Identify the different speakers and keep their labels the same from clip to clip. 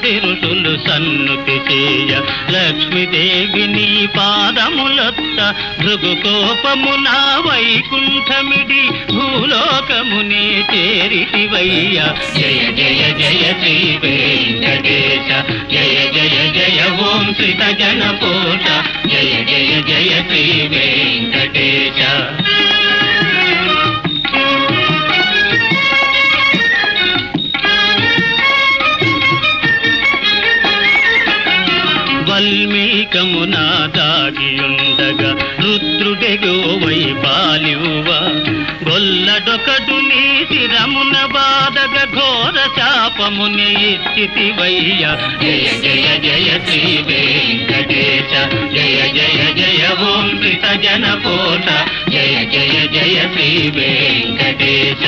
Speaker 1: ఆది ఋషులు సన్నుతి చేయ లక్ష్మీదేవిని పాదములొత్త భృగుకోపమున వైకుంఠమిడి భూలోకమునే చేరితివయ్య జయ జయ జయ శ్రీ వెంకటేశ జయ జయ జయ ఓం శ్రీత జనపోష జయ జయ జయ శ్రీ వెంకటేశ వల్మీకమున దాగియుండగా రుద్రుడెగోవై పాలివువ గొల్లడొకడు నీ శిరమున బాధగ ఘోర శాపముని ఇచ్చితివయ్య జయ జయ జయ శ్రీ వెంకటేశ జయ జయ జయ ఓం శ్రీత జనపోష జయ జయ జయ శ్రీ వెంకటేశ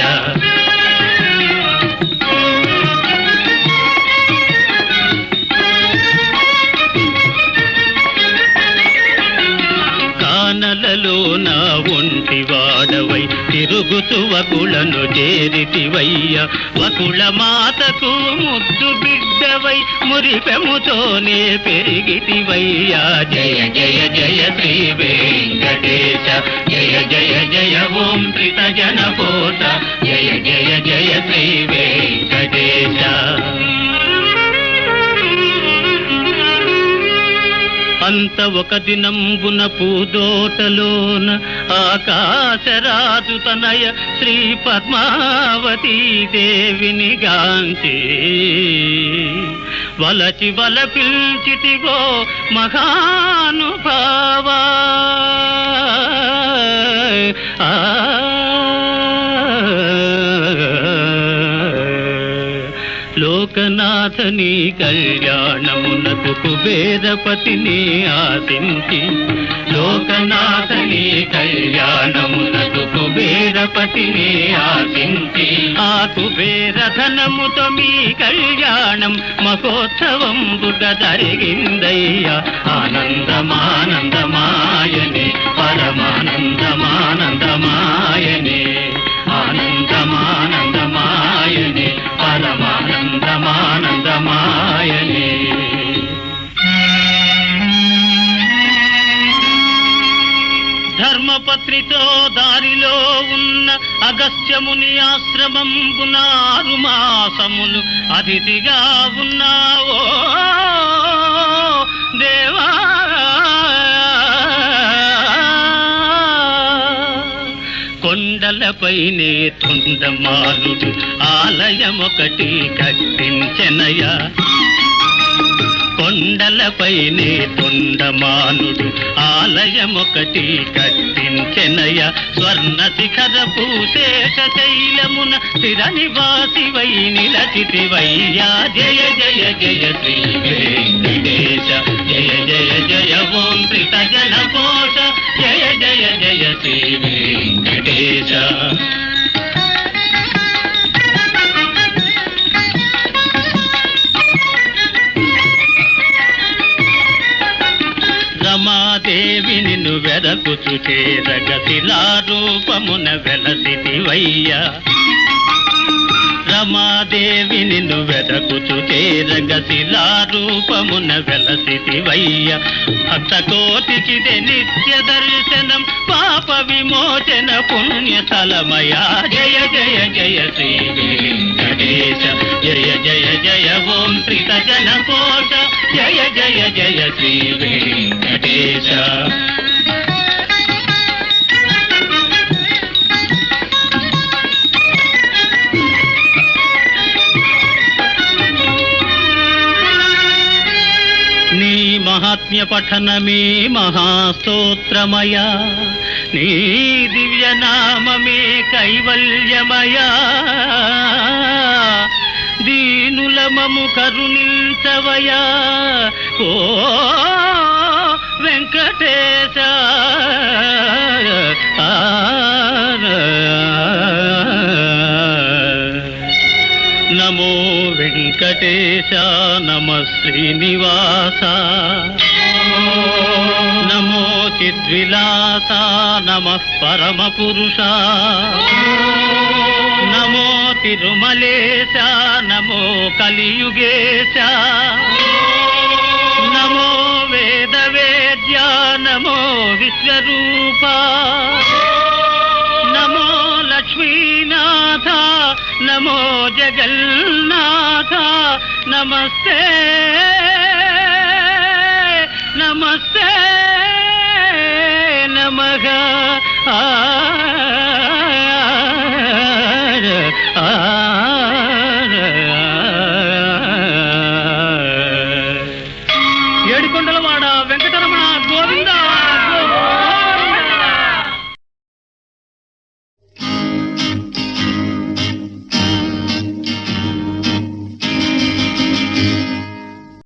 Speaker 1: కానలలో నా ఒంటి వాడవై తిరుగుతు వకులను చేరితివయ్య వకుల మాతకు ముద్దు బిడ్డవై మురిపెముతోనే పెరిగితివయ్య జయ జయ జయ శ్రీ వెంకటేశ జయ జయ జయ ఓం శ్రీత జనపోష జయ జయ జయ శ్రీ వెంకటేశ అంత ఒక దినంబున పూదోటలోన ఆకాశరాజు తనయ శ్రీ పద్మావతీ దేవిని గాంచి వలచి వల పిల్చితివో మహానుభావా లోకనాథని కళ్యాణమునకు కుబేరపతిని ఆశించి లోకనాథని కళ్యాణమునకు కుబేరపతిని ఆశించి ఆ కుబేర ధనముతో మీ కళ్యాణం మహోత్సవంబుగా జరిగిందయ్యా ఆనందమానందమాయనే పరమానందమానందమాయనే ఆనందమానందమాయనే పరమానందమానందమాయనే ధర్మపత్రితో దారిలో ఉన్న అగస్త్యముని ఆశ్రమంబున 6 మాసములు అతిథిగా ఉన్నావో దేవా కొండలపైనే తొండమానుడు ఆలయమొకటి కట్టించెనయా కొండలపైనే తొండమానుడు ఆలయమొకటి కట్టించెనయ స్వర్ణ శిఖరపు శేషశైలమున స్థిర నివాసివై నిలచితివయ్యా జయ జయ జయ శ్రీ వెంకటేశ జయ జయ జయ ఓం శ్రీత జనపోష జయ జయ జయ శ్రీ వెంకటేశ రమాదేవి నిన్ను వెదకుచు చేరగ శిలారూపమున వెలసితివయ్య రమాదేవి నిన్ను వెదకుచు చేరగ శిలారూపమున వెలసితివయ్య భక్త కోటికిదే నిత్య దర్శనం పాప విమోచన పుణ్య స్థలమయా జయ జయ జయ శ్రీ వెంకటేశ జయ జయ జయ ఓం శ్రీత జనపోష జయ జయ జయ శ్రీ వెంకటేశ నీ మహాత్మ్య పఠనమే మహాస్తోత్రమయా నీ దివ్యనామమే కైవల్యమయా దీనులమము కరుణించవయా ఓ వెంకటేశ నమో వెంకటేశ నమ శ్రీనివాస నమో చిద్విలాస నమ పరమపురుష నమో తిరుమలేశ నమో కలియుగేశ నమో వేద వేద్య నమో విశ్వరూప నమో లక్ష్మీనాథ నమో జగన్నాథ నమస్తే నమస్తే నమః ఆ